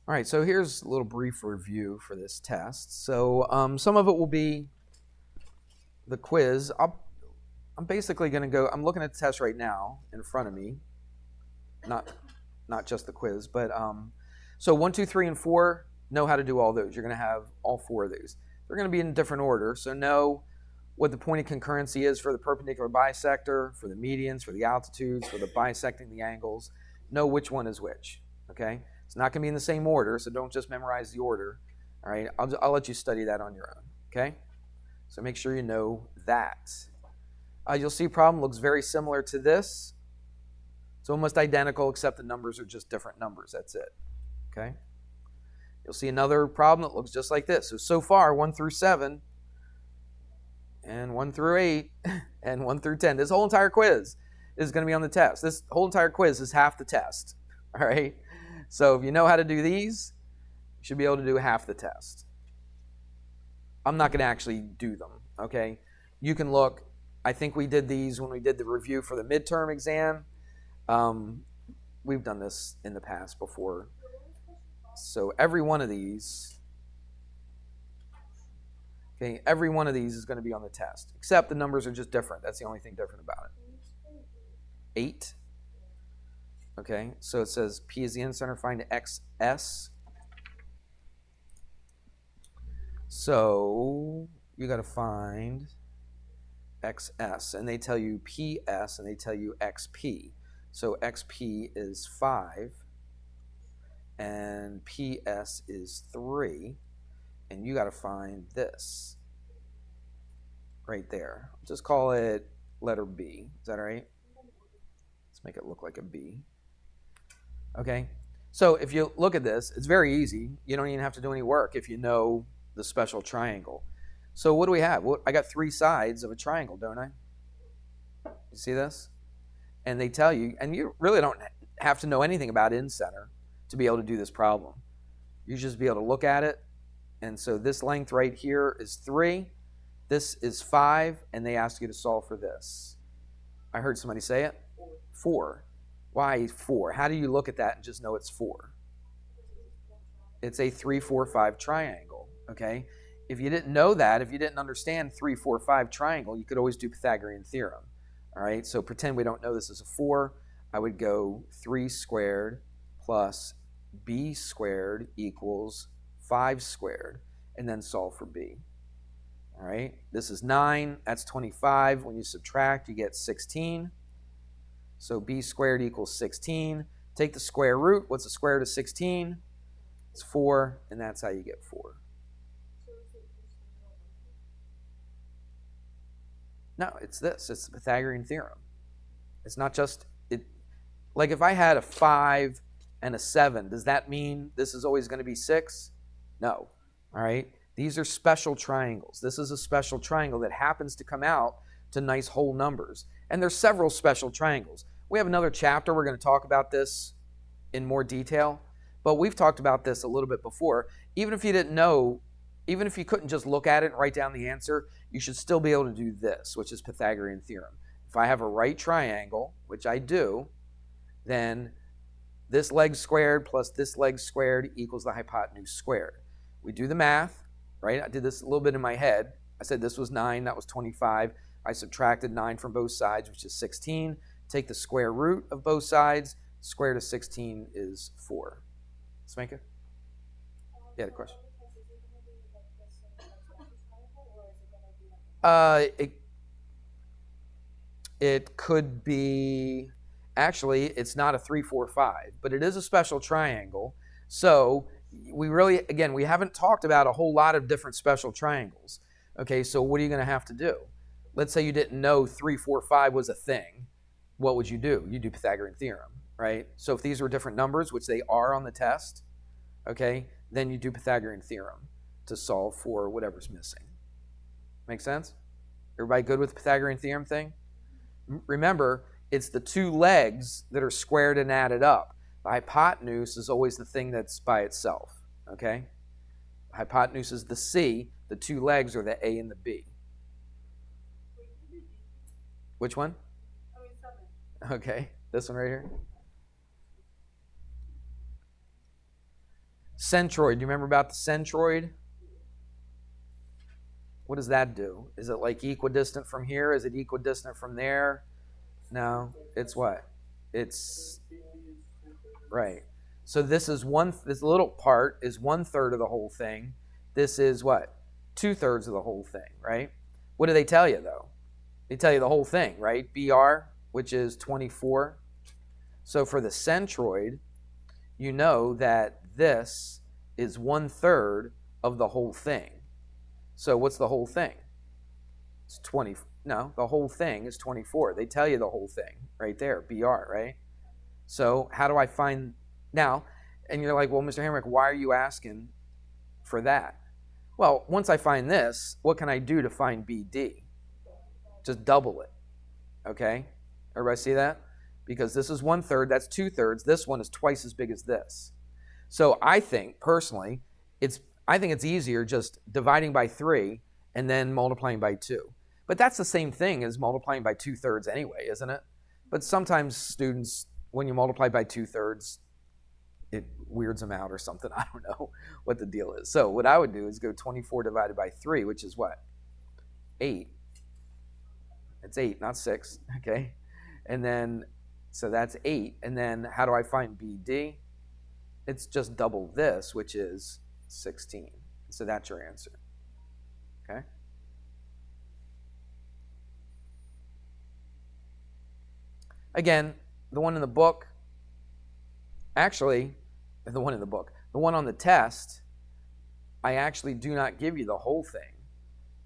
All right, so here's a little brief review for this test. So some of it will be the quiz. I'm basically going to go. I'm looking at the test right now in front of me, not not just the quiz, but so 1, 2, 3, and 4. Know how to do all those. You're going to have all 4 of these. They're going to be in different order. So know what the point of concurrency is for the perpendicular bisector, for the medians, for the altitudes, for the bisecting the angles. Know which one is which. Okay. It's not going to be in the same order, so don't just memorize the order. All right. I'll let you study that on your own. Okay. So make sure you know that. You'll see problem looks very similar to this. It's almost identical, except the numbers are just different numbers. That's it. Okay. You'll see another problem that looks just like this. So far, 1 through 7, and 1 through 8, and 1 through 10. This whole entire quiz is going to be on the test. This whole entire quiz is half the test. All right. So if you know how to do these, you should be able to do half the test. I'm not going to actually do them. Okay. You can look. I think we did these when we did the review for the midterm exam. We've done this in the past before. So every one of these, okay, every one of these is going to be on the test, except the numbers are just different. That's the only thing different about it. 8. Okay, so it says P is the incenter, find XS. So you got to find XS, and they tell you PS, and they tell you XP. So XP is 5, and PS is 3, and you got to find this right there. Just call it letter B. Is that all right? Let's make it look like a B. Okay, so if you look at this, it's very easy. You don't even have to do any work if you know the special triangle. So what do we have? Well, I got 3 sides of a triangle, don't I? You see this? And they tell you, and you really don't have to know anything about incenter to be able to do this problem. You just be able to look at it. And so this length right here is 3. This is 5, and they ask you to solve for this. I heard somebody say it. 4. Why 4? How do you look at that and just know it's 4? It's a 3, 4, 5 triangle. Okay. If you didn't know that, if you didn't understand 3, 4, 5 triangle, you could always do Pythagorean theorem. All right. So pretend we don't know this is a 4. I would go 3 squared plus b squared equals 5 squared, and then solve for b. All right. This is 9. That's 25. When you subtract, you get 16. So b squared equals 16. Take the square root. What's the square root of 16? It's 4, and that's how you get 4. No, it's this. It's the Pythagorean theorem. It's not just it. Like if I had a 5 and a 7, does that mean this is always going to be 6? No. All right. These are special triangles. This is a special triangle that happens to come out to nice whole numbers. And there's several special triangles. We have another chapter. We're going to talk about this in more detail. But we've talked about this a little bit before. Even if you didn't know, even if you couldn't just look at it and write down the answer, you should still be able to do this, which is Pythagorean theorem. If I have a right triangle, which I do, then this leg squared plus this leg squared equals the hypotenuse squared. We do the math, right? I did this a little bit in my head. I said this was 9, that was 25. I subtracted 9 from both sides, which is 16. Take the square root of both sides. Square root of 16 is 4. Spanker? Yeah, the question. It could be, actually, it's not a 3, 4, 5, but it is a special triangle. So we really, again, we haven't talked about a whole lot of different special triangles. Okay, so what are you going to have to do? Let's say you didn't know 3, 4, 5 was a thing. What would you do? You do Pythagorean theorem, right? So if these were different numbers, which they are on the test, okay, then you do Pythagorean theorem to solve for whatever's missing. Make sense? Everybody good with the Pythagorean theorem thing? Remember, it's the 2 legs that are squared and added up. The hypotenuse is always the thing that's by itself, okay? The hypotenuse is the C. The 2 legs are the A and the B. Which one? Okay, this one right here. Centroid. Do you remember about the centroid? What does that do? Is it like equidistant from here? Is it equidistant from there? No. It's what? It's right. So this little part is 1/3 of the whole thing. This is what? 2/3 of the whole thing, right? What do they tell you though? They tell you the whole thing, right? BR, which is 24. So for the centroid, you know that this is 1/3 of the whole thing. So what's the whole thing? It's 20. No, the whole thing is 24. They tell you the whole thing right there, BR, right? So how do I find now? And you're like, well, Mr. Hamrick, why are you asking for that? Well, once I find this, what can I do to find BD? Just double it, okay? Everybody see that? Because this is 1/3, that's 2/3. This one is twice as big as this. So I think, personally, it's easier just dividing by 3 and then multiplying by 2. But that's the same thing as multiplying by 2/3 anyway, isn't it? But sometimes students, when you multiply by 2/3, it weirds them out or something. I don't know what the deal is. So what I would do is go 24 divided by 3, which is what? 8. It's 8, not 6, okay? And then, so that's 8. And then how do I find BD? It's just double this, which is 16. So that's your answer, okay? Again, the one in the book, actually, the one on the test, I actually do not give you the whole thing.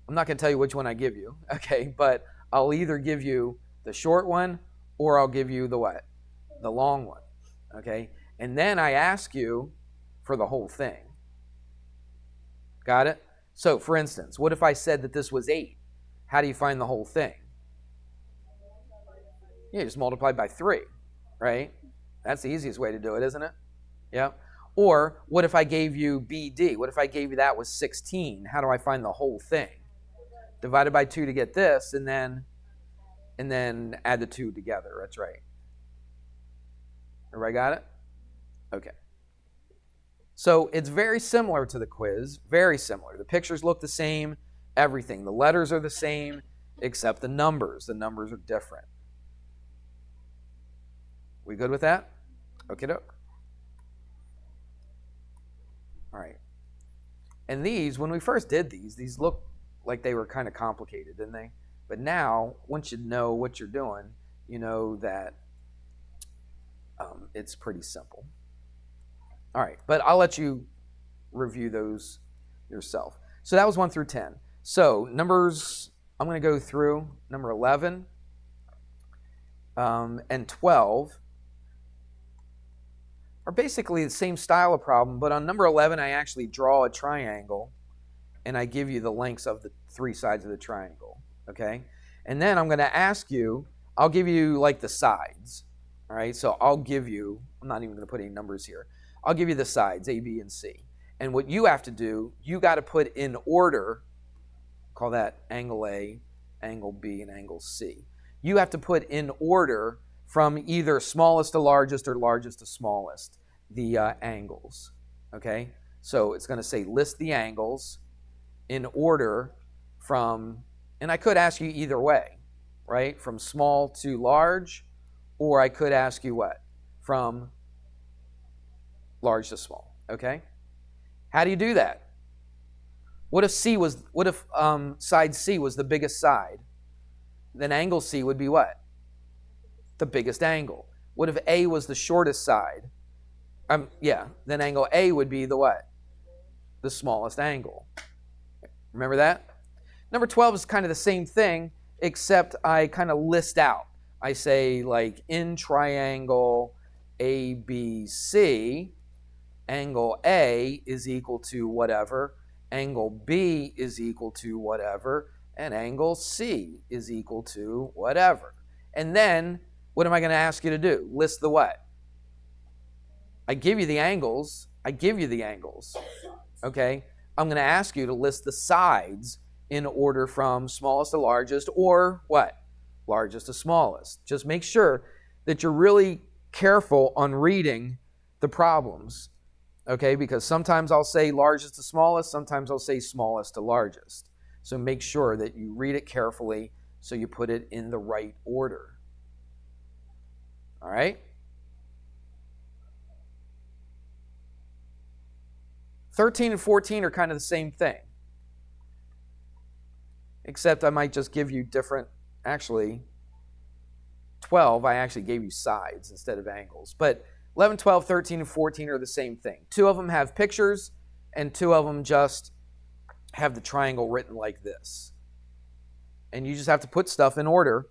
I'm not going to tell you which one I give you, okay? But I'll either give you the short one or I'll give you the what? The long one, okay? And then I ask you for the whole thing. Got it? So, for instance, what if I said that this was 8? How do you find the whole thing? Yeah, just multiply by 3, right? That's the easiest way to do it, isn't it? Yeah. Or what if I gave you BD? What if I gave you that was 16? How do I find the whole thing? Divided by 2 to get this, and then add the 2 together. That's right. Everybody got it? Okay. So it's very similar to the quiz, very similar. The pictures look the same, everything. The letters are the same, except the numbers. The numbers are different. We good with that? Okie doke. All right. And these, when we first did these looked like they were kind of complicated, didn't they? But now, once you know what you're doing, you know that it's pretty simple. All right, but I'll let you review those yourself. So that was 1 through 10. So numbers, I'm going to go through number 11 and 12 are basically the same style of problem, but on number 11, I actually draw a triangle and I give you the lengths of the 3 sides of the triangle, okay? And then I'm going to ask you, I'll give you like the sides, all right? So I'll give you, I'm not even going to put any numbers here. I'll give you the sides, A, B, and C. And what you have to do, you got to put in order, call that angle A, angle B, and angle C. You have to put in order from either smallest to largest or largest to smallest, the angles, okay? So it's going to say list the angles in order from, and I could ask you either way, right? From small to large, or I could ask you what? From large to small, okay? How do you do that? What if side C was the biggest side? Then angle C would be what? The biggest angle. What if A was the shortest side? Then angle A would be the what? The smallest angle. Remember that? Number 12 is kind of the same thing, except I kind of list out. I say like in triangle ABC, angle A is equal to whatever, angle B is equal to whatever, and angle C is equal to whatever. And then, what am I going to ask you to do? List the what? I give you the angles. Okay? I'm going to ask you to list the sides in order from smallest to largest, or what? Largest to smallest. Just make sure that you're really careful on reading the problems okay? Because sometimes I'll say largest to smallest, sometimes I'll say smallest to largest. So make sure that you read it carefully so you put it in the right order. All right? 13 and 14 are kind of the same thing, except I might just give you different, actually, 12, I actually gave you sides instead of angles. But 11, 12, 13, and 14 are the same thing. 2 of them have pictures, and 2 of them just have the triangle written like this. And you just have to put stuff in order,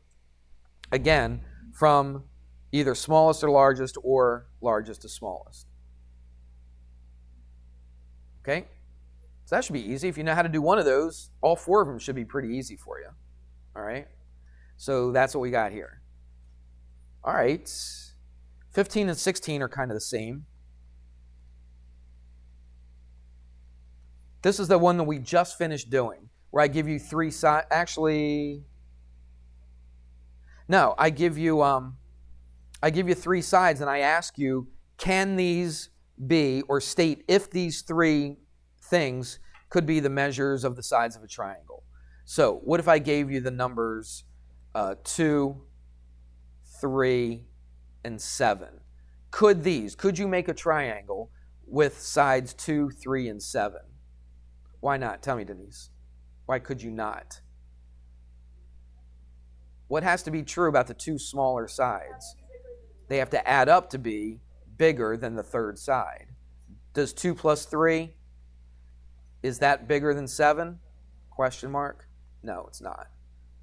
again, from either smallest to largest or largest to smallest. Okay? So that should be easy. If you know how to do one of those, all 4 of them should be pretty easy for you. All right? So that's what we got here. All right. 15 and 16 are kind of the same. This is the one that we just finished doing, where I give you 3 sides. Actually, no, I give you 3 sides, and I ask you, can these be, or state if these 3 things could be the measures of the sides of a triangle. So what if I gave you the numbers 2, 3, and 7? Could you make a triangle with sides 2, 3, and 7? Why not? Tell me, Denise. Why could you not? What has to be true about the 2 smaller sides? They have to add up to be bigger than the 3rd side. Does 2 plus 3, is that bigger than 7? Question mark? No, it's not.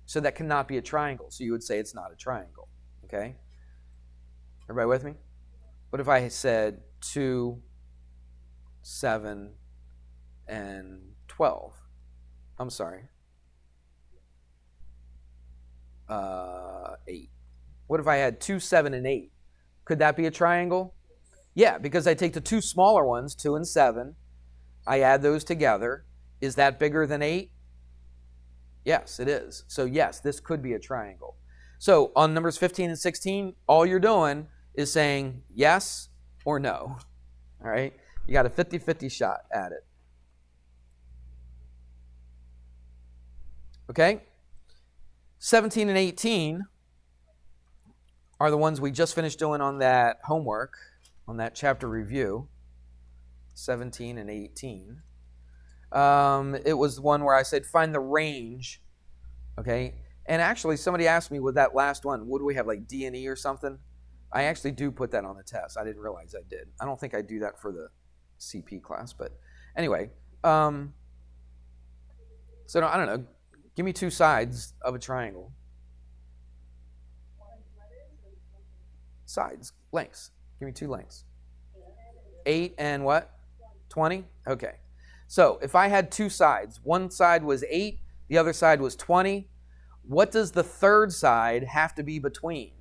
So that cannot be a triangle. So you would say it's not a triangle. Okay? Everybody with me? What if I said 2, 7, and 12? I'm sorry. 8. What if I had 2, 7, and 8? Could that be a triangle? Yeah, because I take the 2 smaller ones, 2 and 7, I add those together. Is that bigger than 8? Yes, it is. So yes, this could be a triangle. So on numbers 15 and 16, all you're doing is saying yes or no. All right? You got a 50-50 shot at it. Okay? 17 and 18 are the ones we just finished doing on that homework, on that chapter review. 17 and 18. It was the one where I said find the range. Okay? And actually, somebody asked me with that last one, what do we have, like D and E or something? I actually do put that on the test. I didn't realize I did. I don't think I do that for the CP class, but anyway. So I don't know. Give me 2 sides of a triangle. Sides, lengths. Give me 2 lengths. 8 and what? 20? Okay. So if I had 2 sides, one side was 8, the other side was 20, what does the 3rd side have to be between?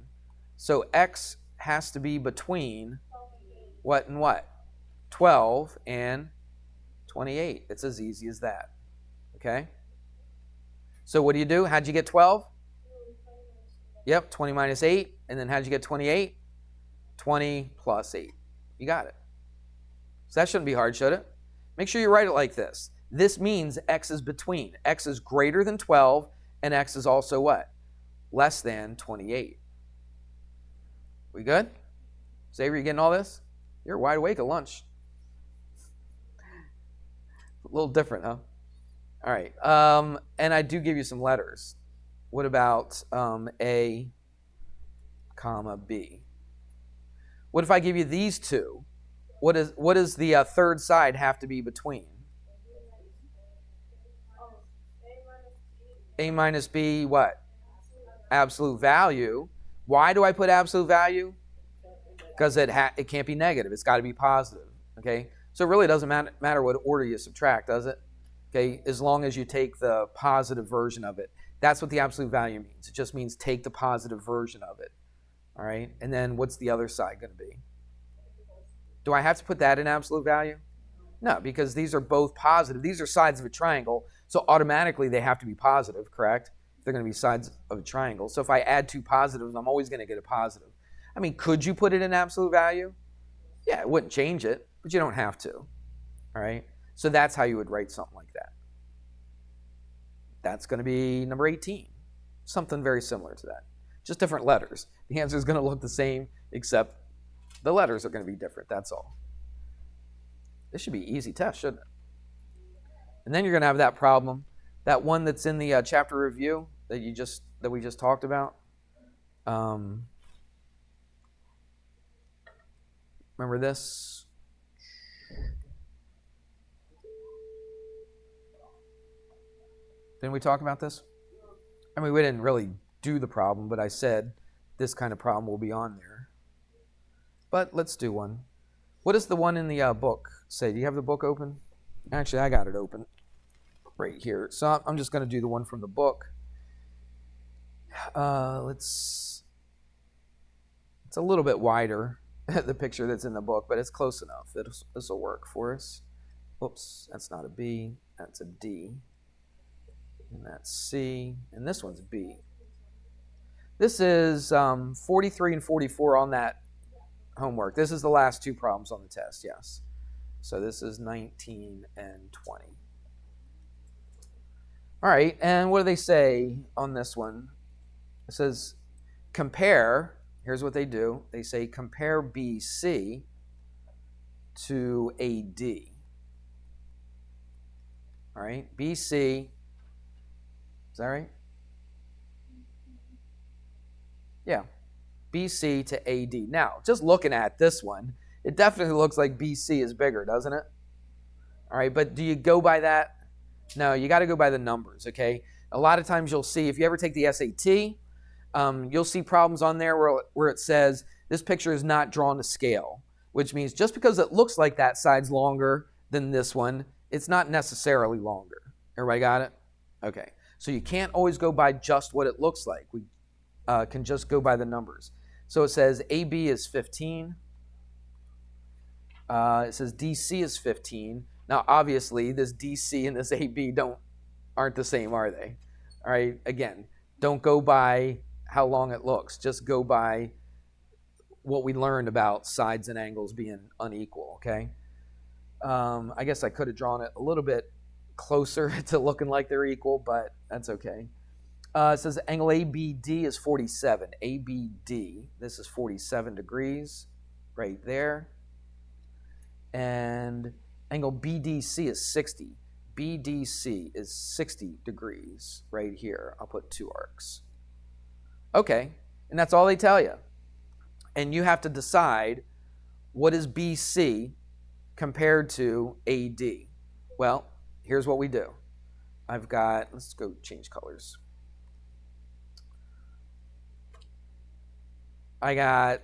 So x has to be between what and what? 12 and 28. It's as easy as that. Okay? So what do? How'd you get 12? Yep, 20 minus 8. And then how'd you get 28? 20 plus 8. You got it. So that shouldn't be hard, should it? Make sure you write it like this. This means x is between. X is greater than 12, and x is also what? Less than 28. We good? Xavier, you getting all this? You're wide awake at lunch. A little different, huh? All right. And I do give you some letters. What about A, comma, B? What if I give you these 2? What does the 3rd side have to be between? A minus B, what? Absolute value. Why do I put absolute value? Because it can't be negative. It's got to be positive. Okay? So it really doesn't matter what order you subtract, does it? Okay? As long as you take the positive version of it. That's what the absolute value means. It just means take the positive version of it. All right? And then what's the other side going to be? Do I have to put that in absolute value? No, because these are both positive. These are sides of a triangle, so automatically they have to be positive, correct? They're going to be sides of a triangle. So if I add 2 positives, I'm always going to get a positive. I mean, could you put it in absolute value? Yeah, it wouldn't change it. but you don't have to. All right? So that's how you would write something like that. That's going to be number 18. Something very similar to that. Just different letters. The answer is going to look the same, except the letters are going to be different. That's all. This should be an easy test, shouldn't it? And then you're going to have that problem, that one that's in the chapter review that we just talked about. Remember this? Didn't we talk about this? I mean, we didn't really do the problem, but I said this kind of problem will be on there. But let's do one. What does the one in the book say? Do you have the book open? Actually, I got it open right here. So I'm just going to do the one from the book. It's a little bit wider, the picture that's in the book, but it's close enough. This will work for us. Oops, that's not a B. That's a D. And that's C. And this one's B. This is 43 and 44 on that homework. This is the last two problems on the test, yes. So this is 19 and 20. All right, and what do they say on this one? It says compare, here's what they do. They say compare BC to AD. All right, BC, is that right? Yeah, BC to AD. Now, just looking at this one, it definitely looks like BC is bigger, doesn't it? All right, but do you go by that? No, you got to go by the numbers, okay? A lot of times you'll see, if you ever take the SAT, you'll see problems on there where it says, this picture is not drawn to scale, which means just because it looks like that side's longer than this one, it's not necessarily longer. Everybody got it? Okay. So you can't always go by just what it looks like. We can just go by the numbers. So it says AB is 15. It says DC is 15. Now, obviously, this DC and this AB aren't the same, are they? All right, again, don't go by how long it looks. Just go by what we learned about sides and angles being unequal, okay? I guess I could have drawn it a little bit closer to looking like they're equal, but that's okay. It says angle ABD is 47. ABD, this is 47 degrees right there. And angle BDC is 60. BDC is 60 degrees right here. I'll put two arcs. Okay, and that's all they tell you. And you have to decide what is BC compared to AD. Well, here's what we do. Let's go change colors. I got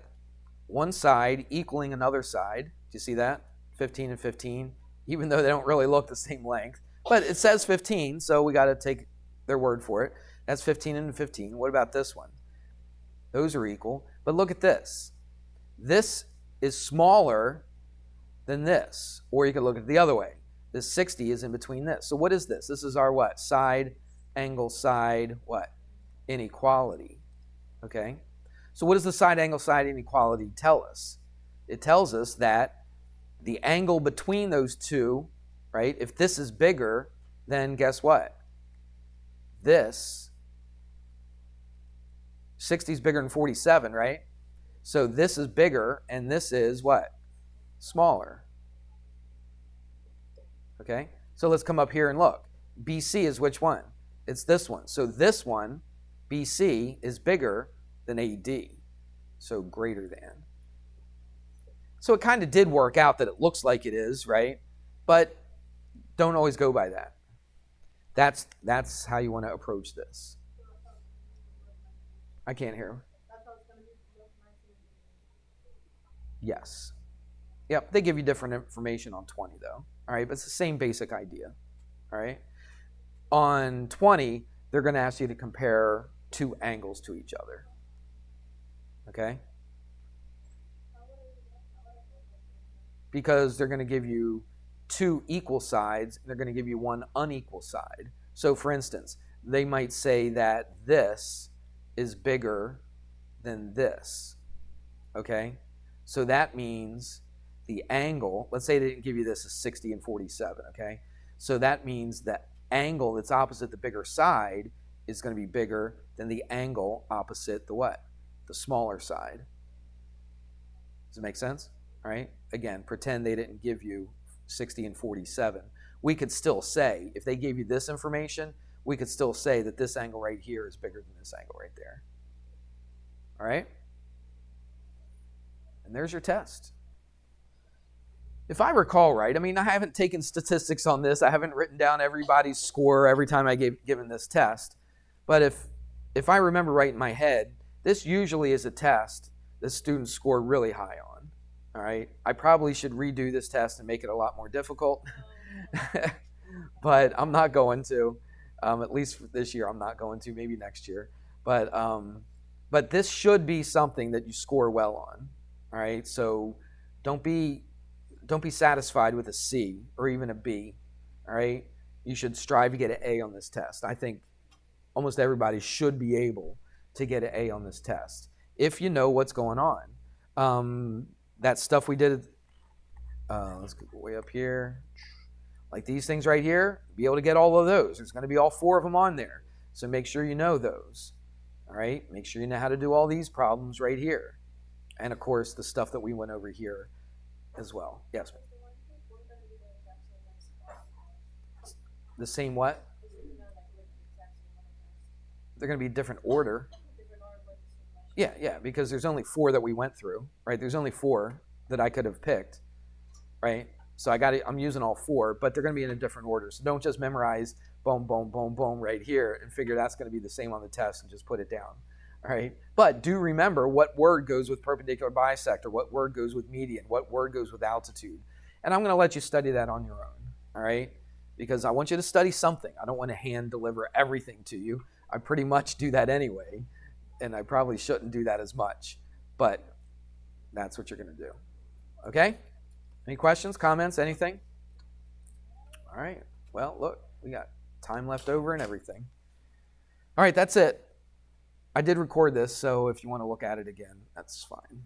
one side equaling another side. Do you see that? 15 and 15, even though they don't really look the same length. But it says 15, so we got to take their word for it. That's 15 and 15. What about this one? Those are equal. But look at this. This is smaller than this. Or you could look at it the other way. This 60 is in between this. So what is this? This is our what? Side, angle, side, what? Inequality. Okay? So what does the side, angle, side inequality tell us? It tells us that the angle between those two, right, if this is bigger, then guess what? This, 60 is bigger than 47, right? So this is bigger, and this is what? Smaller. Okay? So let's come up here and look. BC is which one? It's this one. So this one, BC, is bigger than AD. So greater than. So it kind of did work out that it looks like it is, right? But don't always go by that. That's how you want to approach this. I can't hear. Yes. Yep, they give you different information on 20 though. All right, but it's the same basic idea. All right. On 20, they're going to ask you to compare two angles to each other. Okay? Because they're going to give you two equal sides, and they're going to give you one unequal side. So for instance, they might say that this is bigger than this. Okay? So that means the angle, let's say they didn't give you this as 60 and 47, okay? So that means the angle that's opposite the bigger side is going to be bigger than the angle opposite the what? The smaller side. Does it make sense? All right? Again, pretend they didn't give you 60 and 47. We could still say, if they gave you this information, we could still say that this angle right here is bigger than this angle right there. All right? And there's your test. If I recall right, I mean, I haven't taken statistics on this. I haven't written down everybody's score every time I given this test. But if I remember right in my head, this usually is a test that students score really high on. All right? I probably should redo this test and make it a lot more difficult. But I'm not going to. At least this year, I'm not going to. Maybe next year. But this should be something that you score well on. All right? So don't be satisfied with a C or even a B, all right? You should strive to get an A on this test. I think almost everybody should be able to get an A on this test if you know what's going on. That stuff we did, let's go way up here. Like these things right here, be able to get all of those. There's going to be all 4 of them on there. So make sure you know those, all right? Make sure you know how to do all these problems right here. And, of course, the stuff that we went over here as well. Yes. The same what? They're going to be different order. Yeah, because there's only 4 that we went through, right? There's only 4 that I could have picked, right? So I'm using all 4, but they're going to be in a different order. So don't just memorize boom, boom, boom, boom right here and figure that's going to be the same on the test and just put it down. All right, but do remember what word goes with perpendicular bisector, what word goes with median, what word goes with altitude. And I'm going to let you study that on your own, all right? Because I want you to study something. I don't want to hand deliver everything to you. I pretty much do that anyway, and I probably shouldn't do that as much, but that's what you're going to do, okay? Any questions, comments, anything? All right, well, look, we got time left over and everything. All right, that's it. I did record this, so if you want to look at it again, that's fine.